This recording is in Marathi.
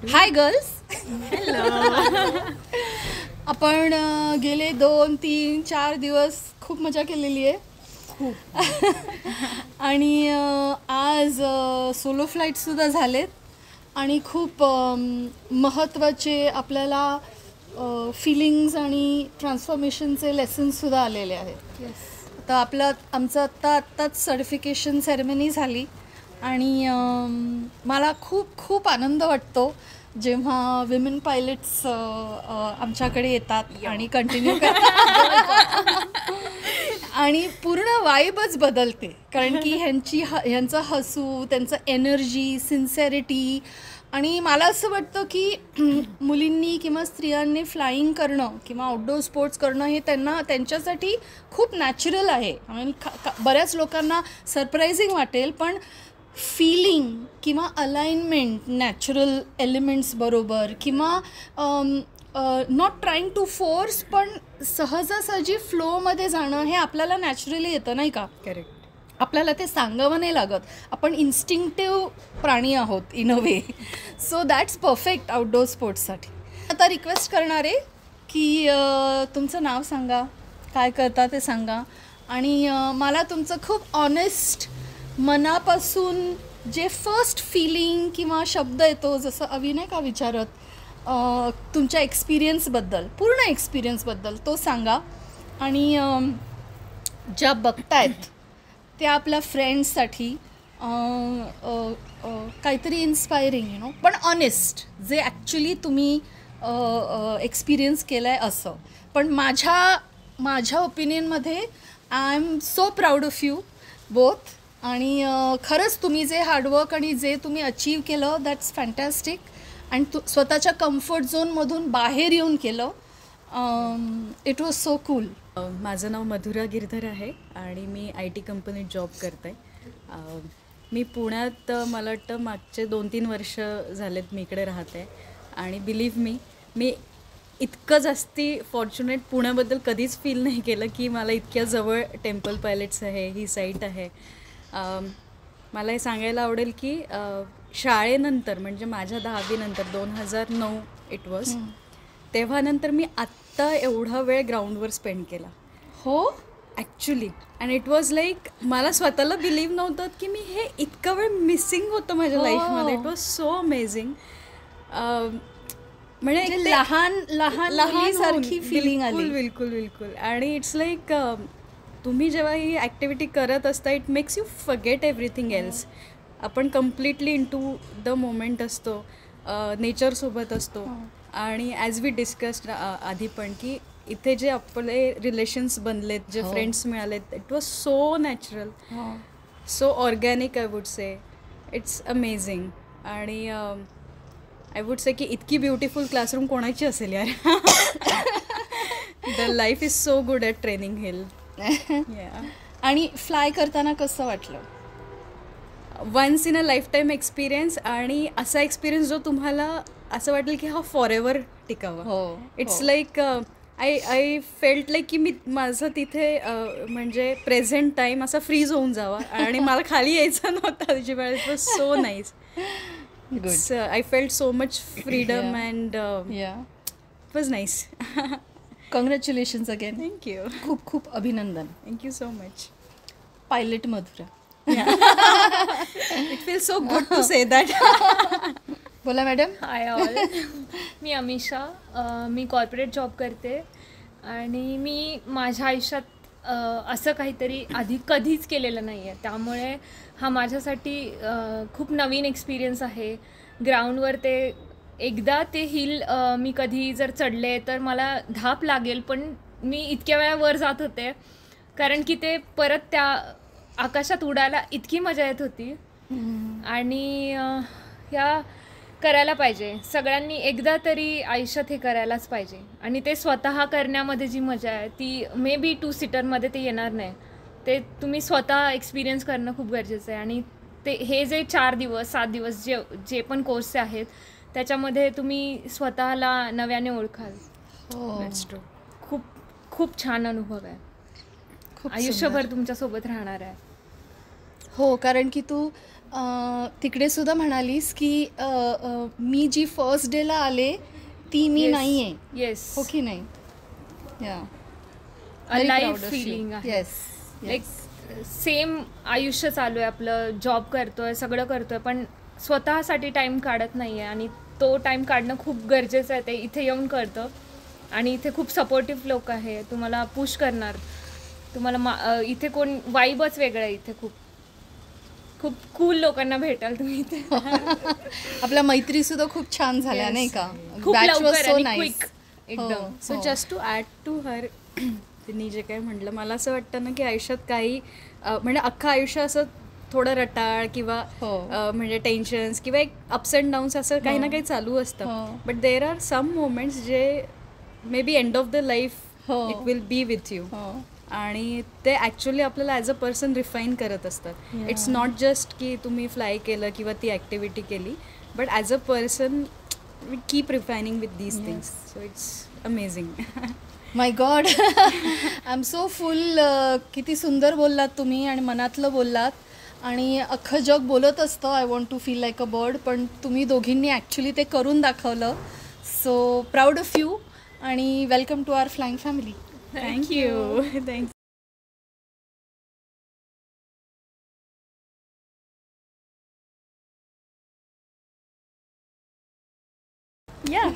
Hi girls. हॅलो. आपण गेले 2-3-4 दिवस खूप मजा केलेली आहे. आणि आज सोलो फ्लाईटसुद्धा झालेत आणि खूप महत्त्वाचे आपल्याला फिलिंग्ज आणि ट्रान्सफॉर्मेशनचे लेसन्ससुद्धा आलेले आहेत. तर आमचं आत्ताच सर्टिफिकेशन सेरेमनी झाली आणि मला खूप खूप आनंद वाटतो जेव्हा विमेन पायलट्स आमच्याकडे येतात आणि कंटिन्यू करतात. आणि पूर्ण वाईबच बदलते, कारण की ह्यांचं हसू, त्यांचं एनर्जी, सिन्सेरिटी. आणि मला असं वाटतं की मुलींनी किंवा स्त्रियांनी फ्लाईंग करणं किंवा आउटडोर स्पोर्ट्स करणं हे त्यांच्यासाठी खूप नॅचरल आहे. आणि बऱ्याच लोकांना सरप्रायझिंग वाटेल, पण फीलिंग किंवा अलाइनमेंट नॅचरल एलिमेंट्स बरोबर किंवा नॉट ट्राईंग टू फोर्स, पण सहजासहजी फ्लोमध्ये जाणं हे आपल्याला नॅचरली येतं, नाही का? करेक्ट. आपल्याला ते सांगावं नाही लागत. आपण इन्स्टिंक्टिव्ह प्राणी आहोत in a way. So that's perfect outdoor स्पोर्ट्ससाठी. आता रिक्वेस्ट करणार आहे की तुमचं नाव सांगा, काय करता ते सांगा, आणि मला तुमचं खूप ऑनेस्ट मनापासून जे फर्स्ट फिलिंग किंवा शब्द येतो, जसं अविनय का विचारत तुमच्या एक्सपिरियन्सबद्दल, पूर्ण एक्सपिरियन्सबद्दल तो सांगा. आणि ज्या बघतायत त्या आपल्या फ्रेंड्ससाठी काहीतरी इन्स्पायरिंग पण ऑनेस्ट, जे ॲक्च्युली तुम्ही एक्सपिरियन्स केलं आहे असं. पण माझ्या ओपिनियनमध्ये I am so proud of you both. आणि खरंच तुम्ही जे हार्डवर्क आणि जे तुम्ही अचीव केलं, दॅट्स फॅन्टॅस्टिक. आणि स्वतःच्या कम्फर्ट झोनमधून बाहेर येऊन केलं. It was so cool. माझं नाव मधुरा गिरधर आहे आणि मी IT कंपनीत जॉब करते. मी पुण्यात मला वाटतं मागचे 2-3 वर्ष झालेत मी इकडे राहते. आणि बिलीव्ह मी इतकं जास्ती फॉर्च्युनेट पुण्याबद्दल कधीच फील नाही केलं की मला इतक्या जवळ टेम्पल पायलट्स आहे, ही साईट आहे. मला हे सांगायला आवडेल की शाळेनंतर, म्हणजे माझ्या 10वी नंतर 2009 इट वॉज, तेव्हा नंतर मी आत्ता एवढा वेळ ग्राउंडवर स्पेंड केला. हो actually. And it was like, मला स्वतःला बिलीव्ह नव्हतं की मी हे इतका वेळ मिसिंग होतं माझ्या लाईफमध्ये. It was so amazing. म्हणजे लहान सारखी फिलिंग आली. बिलकुल. आणि इट्स लाईक तुम्ही जेव्हा ही ॲक्टिव्हिटी करत असता, it makes you forget everything else. आपण completely into the moment असतो, नेचरसोबत असतो. आणि ॲज वी डिस्कस्ड आधी पण की इथे जे आपले रिलेशन्स बनलेत, जे फ्रेंड्स मिळालेत, it was so natural, so organic. I would say it's amazing. आणि आय वुड से की इतकी ब्युटिफुल क्लासरूम कोणाची असेल यार. The life is so good at training hill. आणि फ्लाय करताना कसं वाटलं? Once in a lifetime experience. आणि असा एक्सपिरियन्स जो तुम्हाला असं वाटेल की हा फॉर एव्हर टिकावा. It's like I felt like की माझं तिथे म्हणजे प्रेझेंट टाईम असा फ्रीज होऊन जावा आणि मला खाली यायचं नव्हतं अजिबात. It was so nice. I felt so much freedom and it was nice. Congratulations again. Thank you. खूप खूप अभिनंदन. Thank you so much. Pilot Madhura. It feel so good to say that. बोला मॅडम. Hi all. मी अमिषा. मी कॉर्पोरेट जॉब करते आणि मी माझ्या आयुष्यात असं काहीतरी आधी कधीच केलेलं नाही आहे. त्यामुळे हा माझ्यासाठी खूप नवीन एक्सपिरियन्स आहे. ग्राउंडवर ते एकदा ते हिल मी कधी जर चढले तर मला धाप लागेल, पण मी इतक्या वेळा वर जात होते कारण की ते परत त्या आकाशात उडायला इतकी मजा येत होती. आणि ह्या करायला पाहिजे सगळ्यांनी, एकदा तरी आयुष्यात हे करायलाच पाहिजे. आणि ते स्वतः करण्यामध्ये जी मजा आहे ती मे बी 2 सीटरमध्ये ते येणार नाही. ते तुम्ही स्वतः एक्सपिरियन्स करणं खूप गरजेचं आहे. आणि ते हे जे 4 दिवस 7 दिवस जे पण कोर्स आहेत त्याच्यामध्ये तुम्ही स्वतःला नव्याने ओळखाल. खूप खूप छान अनुभव आहे. खूप आयुष्यभर तुमच्यासोबत राहणार आहे. हो, कारण की तू तिकडे सुद्धा म्हणालीस की मी जी फर्स्ट डेला आले ती मी नाही आहे, येस, हो की नाही? या लाईफ फिलिंग आहे. येस, लाईक सेम आयुष्य चालू आहे आपलं, जॉब करतोय, सगळं करतोय, पण स्वतःसाठी टाईम काढत नाही आहे. आणि तो टाईम काढणं खूप गरजेचं आहे. ते इथे येऊन कळतं. आणि इथे खूप सपोर्टिव्ह लोक आहे, तुम्हाला पुश करणार. तुम्हाला इथे कोण वाईबच वेगळं आहे. इथे खूप खूप कूल लोकांना भेटाल तुम्ही इथे. आपल्या मैत्री सुद्धा खूप छान झाल्या Yes. नाही का? खूप Batch was लवकर so आणि nice. क्विक एकदम. हो. So just to add to her, तिने जे काय म्हटलं, मला असं वाटतं ना की आयुष्यात काही म्हणजे अख्खं आयुष्य असं थोडं रटाळ किंवा हो. म्हणजे टेन्शन्स किंवा एक अप्स अँड डाऊन्स असं काही ना काही चालू असतं. हो. But there are some moments जे may be end of the life हो. It will be with you. हो. आणि ते ॲक्च्युली आपल्याला ॲज अ पर्सन रिफाईन करत असतात. Yeah. इट्स नॉट जस्ट की तुम्ही फ्लाय केलं किंवा ती ॲक्टिव्हिटी केली, but as a person we keep refining with these things. So it's amazing. My god, I am so full. किती सुंदर बोललात तुम्ही आणि मनातलं बोललात. आणि अख्खं जग बोलत असतं I want to feel like a bird, पण तुम्ही दोघींनी ॲक्च्युली ते करून दाखवलं. सो प्राऊड ऑफ यू आणि welcome to our flying family. Thank you. Thanks. Yeah.